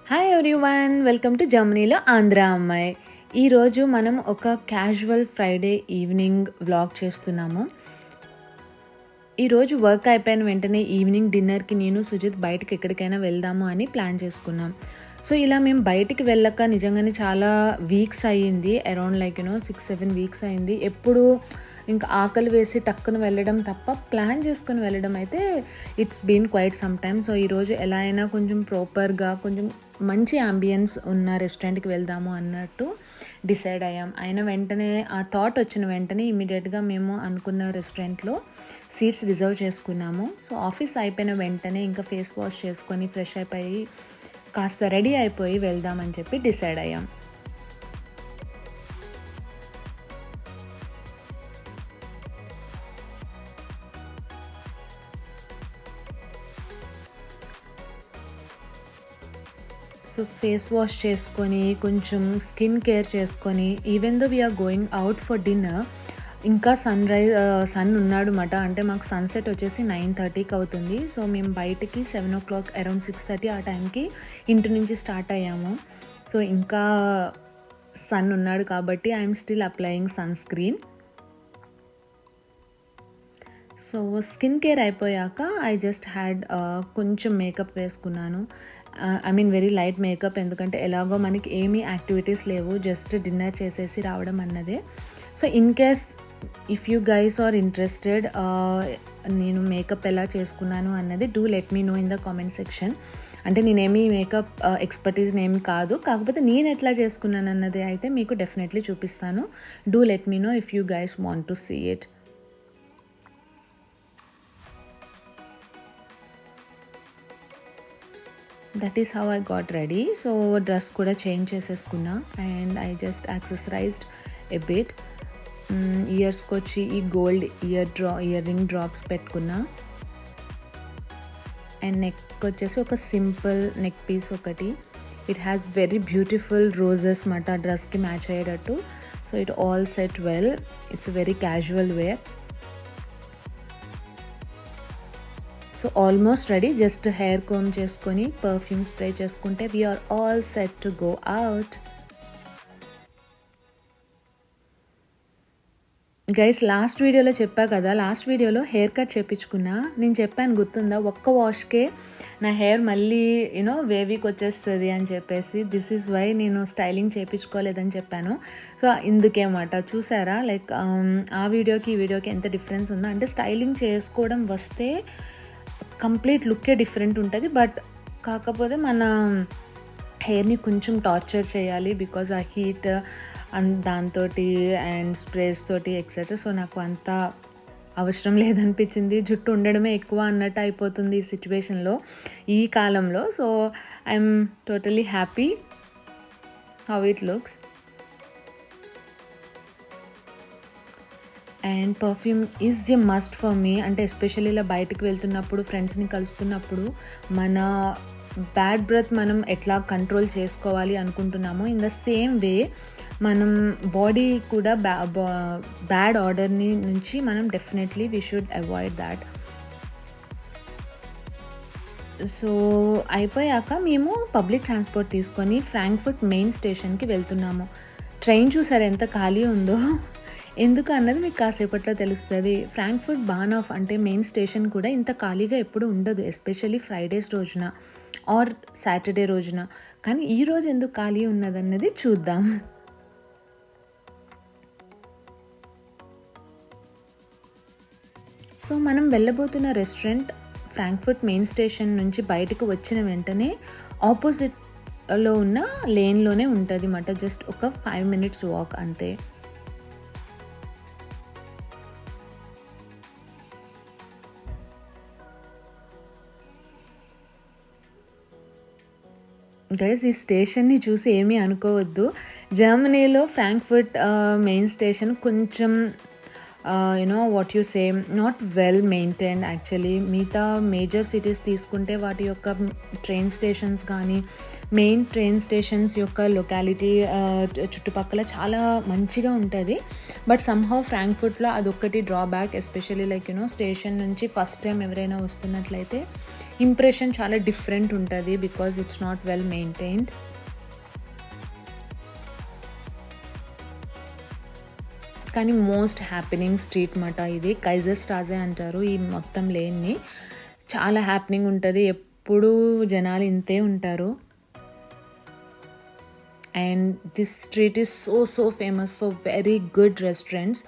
Hi everyone, welcome to జర్మనీలో ఆంధ్ర అమ్మాయి. ఈరోజు మనం ఒక క్యాజువల్ ఫ్రైడే ఈవినింగ్ వ్లాగ్ చేస్తున్నాము. ఈరోజు వర్క్ అయిపోయిన వెంటనే ఈవినింగ్ డిన్నర్కి నేను సుజిత్ బయటకి ఎక్కడికైనా వెళ్దాము అని ప్లాన్ చేసుకున్నాం. సో ఇలా మేము బయటికి వెళ్ళక నిజంగానే చాలా వీక్స్ అయ్యింది, అరౌండ్ 6-7 వీక్స్ అయింది. ఎప్పుడు ఇంకా ఆకలి వేసి టక్కున వెళ్ళడం తప్ప ప్లాన్ చేసుకుని వెళ్ళడం అయితే it's been quite some time. So ఈరోజు ఎలా అయినా కొంచెం ప్రాపర్గా కొంచెం మంచి అంబియన్స్ ఉన్న రెస్టారెంట్కి వెళ్దాము అన్నట్టు డిసైడ్ అయ్యాం. అయిన వెంటనే ఆ థాట్ వచ్చిన వెంటనే ఇమీడియట్గా మేము అనుకున్న రెస్టారెంట్లో సీట్స్ రిజర్వ్ చేసుకున్నాము. సో ఆఫీస్ అయిపోయిన వెంటనే ఇంకా ఫేస్ వాష్ చేసుకొని ఫ్రెష్ అయిపోయి కాస్త రెడీ అయిపోయి వెళ్దామని చెప్పి డిసైడ్ అయ్యాం. సో ఫేస్ వాష్ చేసుకొని కొంచెం స్కిన్ కేర్ చేసుకొని even though we're going out for dinner, ఇంకా సన్ ఉన్నాడు మాట. అంటే మాకు సన్సెట్ వచ్చేసి 9:30కి అవుతుంది. సో మేము బయటికి 7 o'clock అరౌండ్ 6:30 ఆ టైంకి ఇంటి నుంచి స్టార్ట్ అయ్యాము. సో ఇంకా సన్ ఉన్నాడు కాబట్టి I'm still applying sunscreen. So skin care అయిపోయాక ఐ జస్ట్ హ్యాడ్ కొంచెం మేకప్ వేసుకున్నాను. I mean very light makeup, ఎందుకంటే ఎలాగో మనకి ఏమీ యాక్టివిటీస్ లేవు, జస్ట్ డిన్నర్ చేసేసి రావడం అన్నదే. So in case if you guys are interested నేను మేకప్ ఎలా చేసుకున్నాను అన్నది do let me know in the comment section. అంటే నేనేమి మేకప్ ఎక్స్పర్టీస్ ఏమి కాదు, కాకపోతే నేను ఎట్లా చేసుకున్నాను అన్నది అయితే మీకు డెఫినెట్లీ చూపిస్తాను. Do let me know if you guys want to see it. That is how I got ready. So dress కూడా చేంజ్ చేసేసుకున్నా and I just accessorised a bit. ఇయర్స్కి వచ్చి ఈ గోల్డ్ ఇయర్ రింగ్ డ్రాప్స్ పెట్టుకున్నా and neck వచ్చేసి ఒక simple neck piece ఒకటి. It has very beautiful roses మాట డ్రెస్కి మ్యాచ్ అయ్యేటట్టు. So it all set well, it's very casual wear. So almost ready, just hair comb చేసుకొని పర్ఫ్యూమ్ స్ప్రే చేసుకుంటే we're all set to go out. Guys last వీడియోలో చెప్పా కదా, last వీడియోలో hair cut చేయించుకున్నా. నేను చెప్పాను గుర్తుందా, ఒక్క వాష్కే నా హెయిర్ మళ్ళీ వేవీకి వచ్చేస్తుంది అని చెప్పేసి. దిస్ ఈజ్ వై నేను స్టైలింగ్ చేయించుకోలేదని చెప్పాను. సో ఇందుకేమాట చూసారా, లైక్ ఆ వీడియోకి ఈ వీడియోకి ఎంత డిఫరెన్స్ ఉందో. అంటే స్టైలింగ్ చేసుకోవడం వస్తే కంప్లీట్ లుక్కే డిఫరెంట్ ఉంటుంది, బట్ కాకపోతే మన హెయిర్ని కొంచెం టార్చర్ చేయాలి బికాజ్ ఆ హీట్ దాంతో అండ్ స్ప్రేస్ తోటి ఎక్సెట్రా. సో నాకు అంత అవసరం లేదనిపించింది, జుట్టు ఉండడమే ఎక్కువ అన్నట్టు అయిపోతుంది ఈ సిచ్యువేషన్లో, ఈ కాలంలో. So I'm totally happy how it looks. And perfume is a must for me. అంటే ఎస్పెషల్లీ ఇలా బయటకు వెళ్తున్నప్పుడు, ఫ్రెండ్స్ని కలుస్తున్నప్పుడు మన బ్యాడ్ బ్రెత్ మనం ఎట్లా కంట్రోల్ చేసుకోవాలి అనుకుంటున్నామో, ఇన్ ద సేమ్ వే మనం బాడీ కూడా బ్యాడ్ ఆర్డర్ని నుంచి మనం definitely we should avoid that. So అయిపోయాక మేము పబ్లిక్ ట్రాన్స్పోర్ట్ తీసుకొని ఫ్రాంక్ఫర్ట్ మెయిన్ స్టేషన్కి వెళ్తున్నాము. ట్రైన్ చూసారు ఎంత ఖాళీ ఉందో, ఎందుకు అన్నది మీకు కాసేపట్లో తెలుస్తుంది. ఫ్రాంక్ఫర్ట్ బానోఫ్ అంటే మెయిన్ స్టేషన్ కూడా ఇంత ఖాళీగా ఎప్పుడు ఉండదు, ఎస్పెషల్లీ ఫ్రైడేస్ రోజున ఆర్ సాటర్డే రోజున. కానీ ఈరోజు ఎందుకు ఖాళీ ఉన్నదన్నది చూద్దాం. సో మనం వెళ్ళబోతున్న రెస్టారెంట్ ఫ్రాంక్ఫర్ట్ మెయిన్ స్టేషన్ నుంచి బయటకు వచ్చిన వెంటనే ఆపోజిట్లో ఉన్న లేన్లోనే ఉంటుంది అన్నమాట. జస్ట్ ఒక 5 minutes వాక్ అంతే. గైస్ ఈ స్టేషన్ని చూసి ఏమీ అనుకోవద్దు. జర్మనీలో ఫ్రాంక్ఫర్ట్ మెయిన్ స్టేషన్ కొంచెం what you say not well maintained actually. మిగతా మేజర్ సిటీస్ తీసుకుంటే వాటి యొక్క ట్రైన్ స్టేషన్స్ కానీ మెయిన్ ట్రైన్ స్టేషన్స్ యొక్క లొకాలిటీ చుట్టుపక్కల చాలా మంచిగా ఉంటుంది. బట్ సమ్హౌ ఫ్రాంక్ఫర్ట్లో అదొక్కటి డ్రాబ్యాక్, ఎస్పెషల్లీ లైక్ స్టేషన్ నుంచి ఫస్ట్ టైం ఎవరైనా వస్తున్నట్లయితే ఇంప్రెషన్ చాలా డిఫరెంట్ ఉంటుంది because it's not well maintained. కానీ మోస్ట్ హ్యాపెనింగ్ స్ట్రీట్ మాట ఇది. కైజర్ స్ట్రాజే అంటారు ఈ మొత్తం లేన్ని. చాలా హ్యాపెనింగ్ ఉంటుంది, ఎప్పుడూ జనాలు ఇంతే ఉంటారు. And this street is so famous for very good restaurants.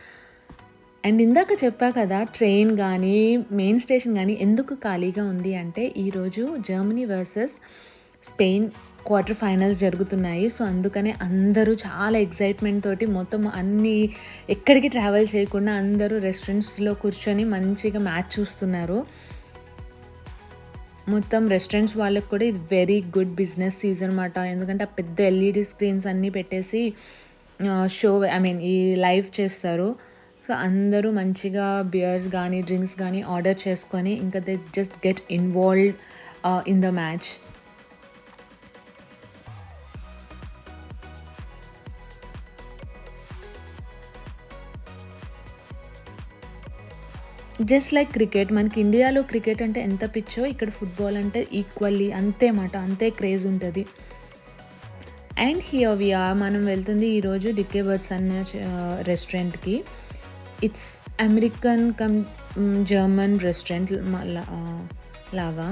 And ఇందాక చెప్పా కదా ట్రైన్ కానీ మెయిన్ స్టేషన్ కానీ ఎందుకు ఖాళీగా ఉంది అంటే ఈరోజు Germany versus Spain quarter finals జరుగుతున్నాయి. సో అందుకనే అందరూ చాలా ఎక్సైట్మెంట్ తోటి మొత్తం ఎక్కడికి ట్రావెల్ చేయకుండా అందరూ రెస్టారెంట్స్లో కూర్చొని మంచిగా మ్యాచ్ చూస్తున్నారు. మొత్తం రెస్టారెంట్స్ వాళ్ళకి కూడా ఇది వెరీ గుడ్ బిజినెస్ సీజన్ అన్నమాట. ఎందుకంటే ఆ పెద్ద ఎల్ఈడి స్క్రీన్స్ అన్నీ పెట్టేసి ఈ లైవ్ చేస్తారు. సో అందరూ మంచిగా బియర్స్ కానీ డ్రింక్స్ కానీ ఆర్డర్ చేసుకొని ఇంకా they just get involved in the match. Just like cricket, మనకి ఇండియాలో క్రికెట్ అంటే ఎంత పిచ్చో ఇక్కడ ఫుట్బాల్ అంటే ఈక్వల్లీ అంతే మాట, అంతే క్రేజ్ ఉంటుంది. అండ్ హియర్ వి ఆర్, మనం వెళ్తుంది ఈరోజు డికే బర్డ్స్ అన్న రెస్టారెంట్కి. ఇట్స్ అమెరికన్ జర్మన్ రెస్టారెంట్ లాగా.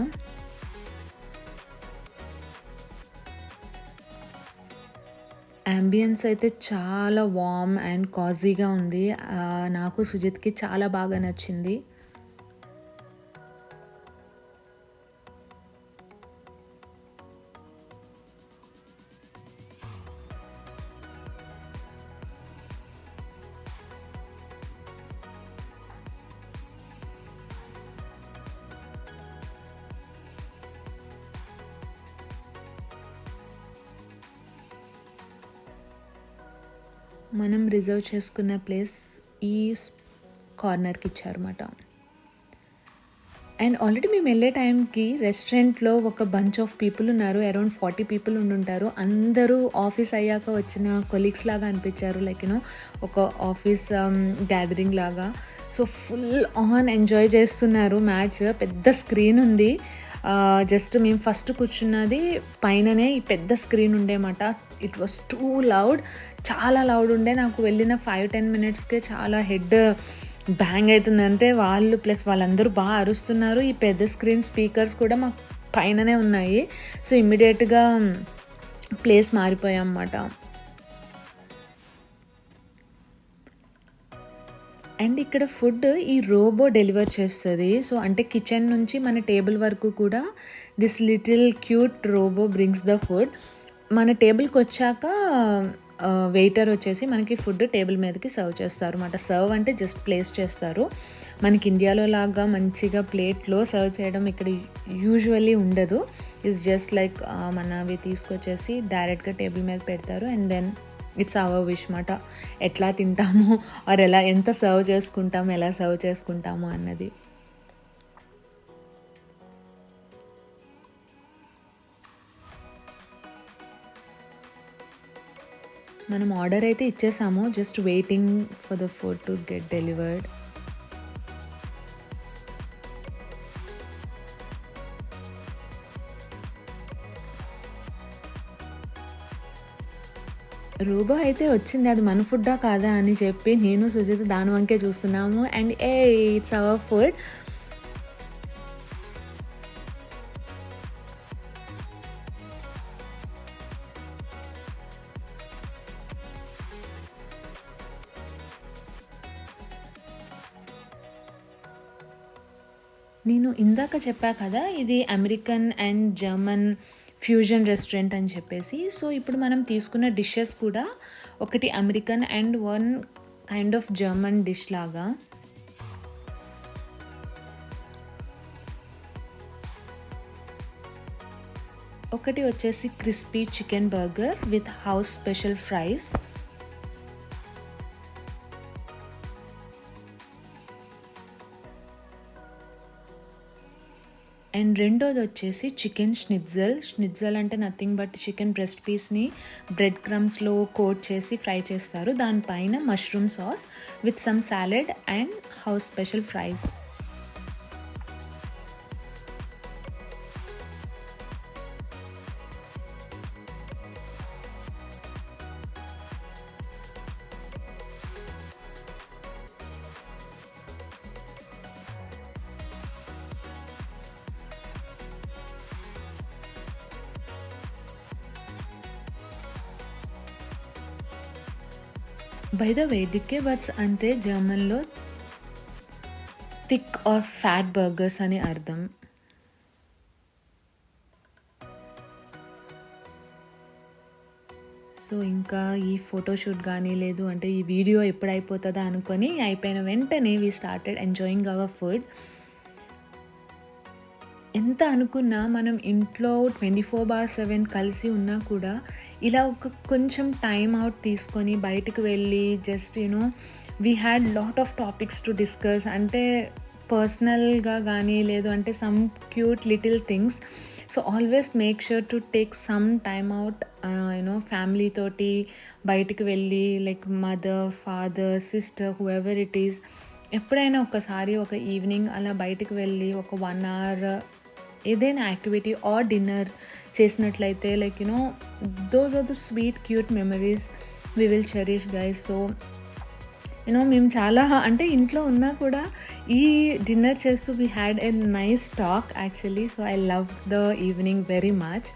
యాంబియన్స్ అయితే చాలా వార్మ్ అండ్ కాజీగా ఉంది. నాకు సుజిత్కి చాలా బాగా నచ్చింది. మనం రిజర్వ్ చేసుకున్న ప్లేస్ ఈ కార్నర్కి ఇచ్చారన్నమాట. అండ్ ఆల్రెడీ మేము వెళ్ళే టైంకి రెస్టారెంట్లో ఒక బంచ్ ఆఫ్ పీపుల్ ఉన్నారు, అరౌండ్ 40 పీపుల్ ఉండుంటారు. అందరూ ఆఫీస్ అయ్యాక వచ్చిన కొలీగ్స్ లాగా అనిపించారు, లైక్ ఒక ఆఫీస్ గ్యాదరింగ్ లాగా. సో ఫుల్ ఆన్ ఎంజాయ్ చేస్తున్నారు మ్యాచ్. పెద్ద స్క్రీన్ ఉంది, జస్ట్ మేము ఫస్ట్ కూర్చున్నది పైననే ఈ పెద్ద స్క్రీన్ ఉండేమాట. ఇట్ వాస్ టూ లౌడ్, చాలా లౌడ్ ఉండే. నాకు వెళ్ళిన 5-10 మినిట్స్కే చాలా హెడ్ బ్యాంగ్ అవుతుందంటే వాళ్ళందరూ బాగా అరుస్తున్నారు. ఈ పెద్ద స్క్రీన్ స్పీకర్స్ కూడా మాకు పైననే ఉన్నాయి. సో ఇమ్మీడియట్గా ప్లేస్ మారిపోయాం అన్నమాట. అండ్ ఇక్కడ ఫుడ్ ఈ రోబో డెలివర్ చేస్తుంది. సో అంటే కిచెన్ నుంచి మన టేబుల్ వరకు కూడా this little cute robo brings the food. మన టేబుల్కి వచ్చాక వెయిటర్ వచ్చేసి మనకి ఫుడ్ టేబుల్ మీదకి సర్వ్ చేస్తారు అన్నమాట. సర్వ్ అంటే జస్ట్ ప్లేస్ చేస్తారు. మనకి ఇండియాలో లాగా మంచిగా ప్లేట్లో సర్వ్ చేయడం ఇక్కడ యూజువల్లీ ఉండదు. ఇట్స్ జస్ట్ లైక్ మనవి తీసుకొచ్చేసి డైరెక్ట్గా టేబుల్ మీద పెడతారు. And then it's our wish మాట, ఎట్లా తింటాము ఆర్ ఎంత సర్వ్ చేసుకుంటాము, ఎలా సర్వ్ చేసుకుంటాము అన్నది. మనం ఆర్డర్ అయితే ఇచ్చేసాము, just waiting for the food to get delivered. Robot అయితే వచ్చింది, అది మన ఫుడ్డా కాదా అని చెప్పి నేను సుజిత్ దాని వంకే చూస్తున్నాము. And it's our food. నేను ఇందాక చెప్పా కదా ఇది American and German fusion restaurant అని చెప్పేసి. సో ఇప్పుడు మనం తీసుకున్న డిషెస్ కూడా ఒకటి American and one kind of German dish లాగా. ఒకటి వచ్చేసి crispy chicken burger with house special fries. And రెండోది వచ్చేసి చికెన్ షనిట్జల్ అంటే నథింగ్ బట్ చికెన్ బ్రెస్ట్ పీస్ని బ్రెడ్ క్రమ్స్లో కోట్ చేసి ఫ్రై చేస్తారు. దానిపైన mushroom sauce with some salad and house special fries. By the way డికే బర్డ్స్ అంటే జర్మన్లో థిక్ ఆర్ ఫ్యాట్ బర్గర్స్ అని అర్థం. సో ఇంకా ఈ ఫోటోషూట్ కానీ లేదు అంటే ఈ వీడియో ఎప్పుడు అయిపోతుందా అనుకొని అయిపోయిన వెంటనే we started enjoying our food. ఎంత అనుకున్నా మనం ఇంట్లో 24/7 కలిసి ఉన్నా కూడా ఇలా ఒక కొంచెం టైం అవుట్ తీసుకొని బయటకు వెళ్ళి just we had lot of topics to discuss. అంటే పర్సనల్గా కానీ లేదు అంటే some cute little things. So always make sure to take some time out family తోటి బయటకు వెళ్ళి like mother, father, sister, whoever it is, ఎప్పుడైనా ఒకసారి ఒక ఈవినింగ్ అలా బయటకు వెళ్ళి ఒక 1 hour ఏదైనా యాక్టివిటీ ఆర్ డిన్నర్ చేసినట్లయితే like those are the sweet cute memories we will cherish guys. So మేము చాలా అంటే ఇంట్లో ఉన్నా కూడా ఈ డిన్నర్ చేస్తూ we had a nice talk actually. So I love the evening very much.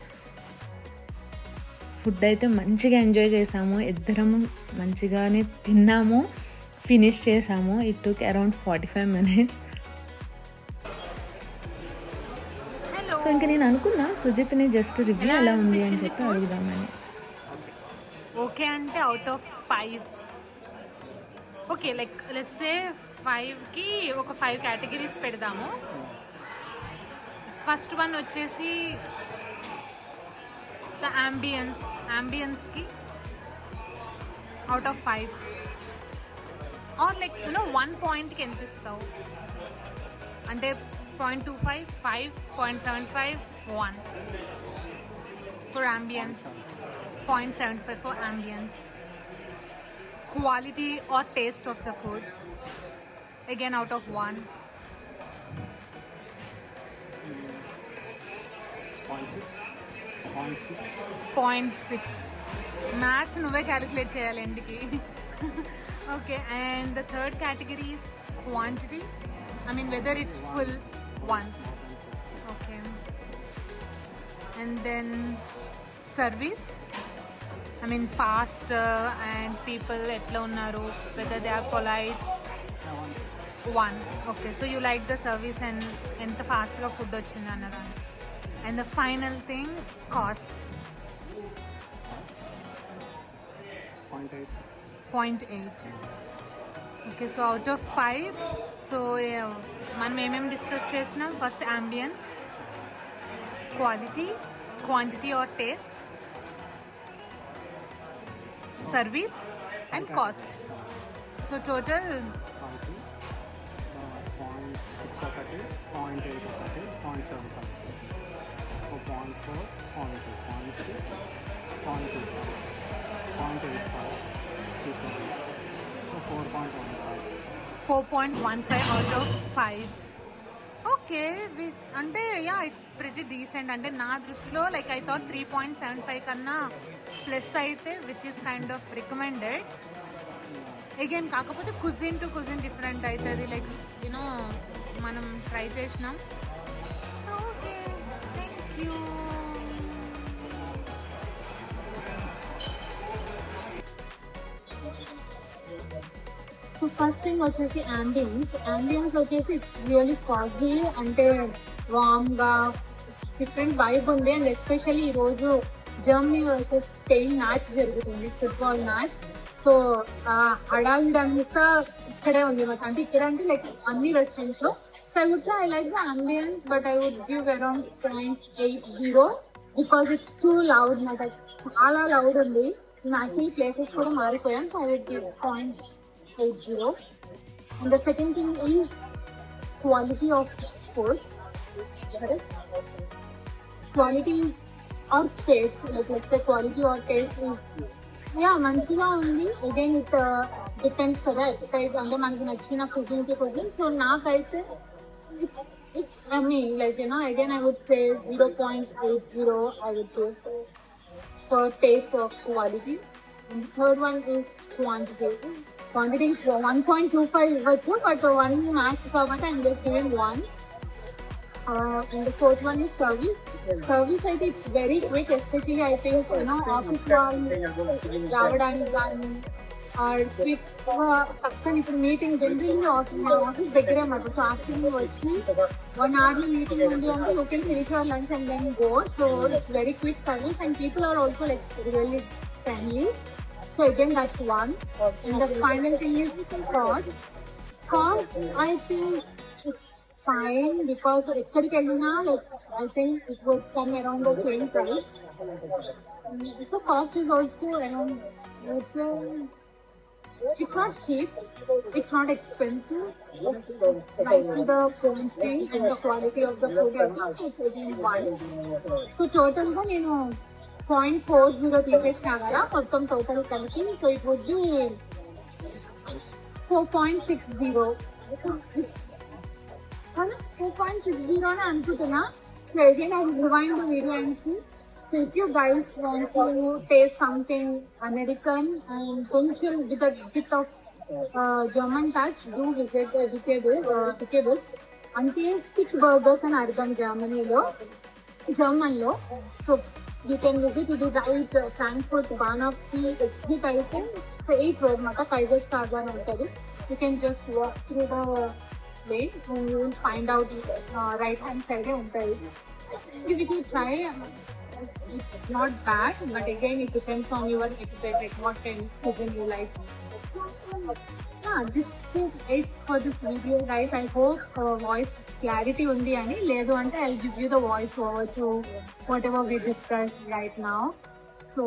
Food అయితే మంచిగా ఎంజాయ్ చేసాము, ఇద్దరము మంచిగానే తిన్నాము, ఫినిష్ చేసాము. It took around 45 minutes. So ఇంకా నేను అనుకున్నా సుజిత్ని జస్ట్ రివ్యూ ఎలా ఉంది అని చెప్పి అడుగుదామని. ఓకే అంటే out of 5 okay like let's say 5కి ఒక 5 కేటగిరీస్ పెడదాము. ఫస్ట్ వన్ వచ్చేసి ద అంబియన్స్కి అవుట్ ఆఫ్ 5 ఆర్ లైక్ 1 పాయింట్కి ఎంత ఇస్తావు అంటే 0.25, 5, 0.75, 1 for ambience, 0.75 for ambience. Quality or taste of the food, again out of 1. 0.6. Maths నువ్వే క్యాలిక్యులేట్ చేయాలి ఎండ్కి. Okay, and the third category is quantity. I mean whether it's full, 1. Okay, and then service, I mean fast and people etla unnaru, whether they are polite, 1. Okay, so you like the service and enta fast ga food ochindi annada. And the final thing, cost, 0.8. Okay, so out of 5 so మనం ఏమేమి discuss చేసినాం? First ambience, quality, quantity or taste, service and cost. So total 4.15 out of 5. Okay, అంటే yeah it's pretty decent. అంటే నా దృష్టిలో like I thought 3.75 కన్నా plus అయితే which is kind of recommended. Again కాకపోతే కుజిన్ టు కుజిన్ డిఫరెంట్ అవుతుంది, like మనం try చేసినాం. So okay, thank you. So first thing వచ్చేసి అంబియన్స్ వచ్చేసి ఇట్స్ రియలీ కాజీ, అంటే వామ్గా డిఫరెంట్ వైబ్ ఉంది. అండ్ ఎస్పెషల్లీ ఈరోజు జర్మనీ వర్సెస్ స్పెయిన్ మ్యాచ్ జరుగుతుంది, ఫుట్బాల్ మ్యాచ్. సో హడావిడంతా ఇక్కడే ఉంది అనమాట. అంటే ఇక్కడ అంటే లైక్ అన్ని రెస్టారెంట్స్ లో. So I would say I like the ambience, but I would give around 0.80 because it's too loud అనమాట. చాలా లౌడ్ ఉంది. నేను యాక్చువల్లీ ప్లేసెస్ కూడా మారిపోయాను. So I would give 0.80. And the second thing is quality of food. quality or taste, like let's say quality or taste is మంచిగా ఉంది. Again it depends కదా ఎప్పటికైతే అంటే మనకి నచ్చిన cuisine టు cuisine. సో నాకైతే it's I mean like again I would say 0.80 I would give for taste or quality. And third one is quantity. Quantity is 1.25 ఇవ్వచ్చు, but 1 max కాబట్టి I'm just giving 1. And the fourth one is service. Service I think it's very quick, especially I think office రావడానికి కానీ quick పక్కన ఇప్పుడు meeting generally office దగ్గరే మాట. So afternoon వచ్చి 1 hour meeting ఉంది అంటే you can finish your lunch and then go. So it's very quick service and people are also like really friendly. So again that's one. And the final thing is cost. Cost I think it's fine because ekkadiki ellina like I think it would come around the same price. So cost is also around, I would say it's not cheap, it's not expensive, it's right to the quantity and the quality of the food. I think it's again one. So total ga nenu 0.40 తీసేసినా కదా మొత్తం total కలిపి. So it would be 4.60. So it's 4.60 అని అనుకుంటున్నా. So again I rewind the video and see. So if you guys want to taste something American and కొంచెం with a bit of German touch do visit Dickebulls. అంటే thick burgers అని అర్థం జర్మన్లో. So you can visit it right Frankfurt Bahnhof's exit అయితే straight road మాట Kaiserstraße అని ఉంటుంది. You can just walk through the lane and you will find out right hand side ఉంటుంది. If you try, it's not bad, but again it depends on your appetite, like what kind of cuisine you like. So this is it for this video guys. I hope voice clarity undi ani, ledu ante I'll give you the voice over to whatever we discussed right now. So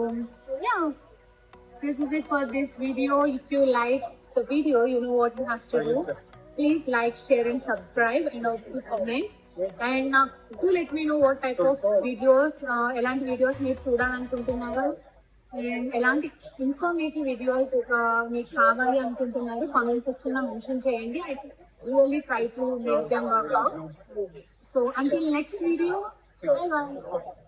this is it for this video. If you like the video, you know what you have to do. Please like, share and subscribe and also comment. And do let me know what type of videos elanti videos meer chudalanuntunnaru and elanti informative videos meeku kavali anukuntunnaru comment section lo mention cheyandi. I really try to make them work out. So until next video, bye bye.